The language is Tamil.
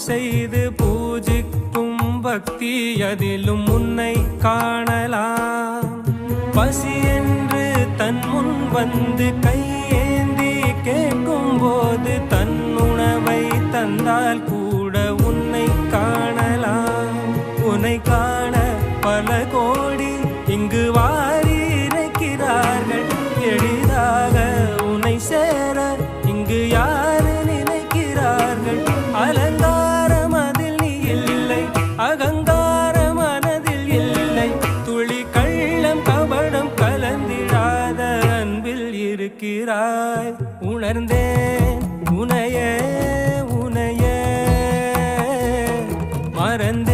செய்து பூஜிக்கும் பக்தி அதிலும் உன்னை காணலாம். பசி என்று தன் முன் வந்து கையேந்தி கேட்கும் போது தன் உணவை தந்தால் கூட உன்னை காணலாம். உன்னை காண பல கோடி இங்கு வாரி இறைக்கிறார்கள். எளிதாக உன்னை சேர இங்கு யாரு நினைக்கிறார்கள். அலங்காரம் அதில் நீ இல்லை, அகங்காரம் மனதில் இல்லை. துளி கள்ளம் கபடம் கலந்திடாத அன்பில் இருக்கிறாய். உணர்ந்தேன் உனையே உனையே மறந்தேன்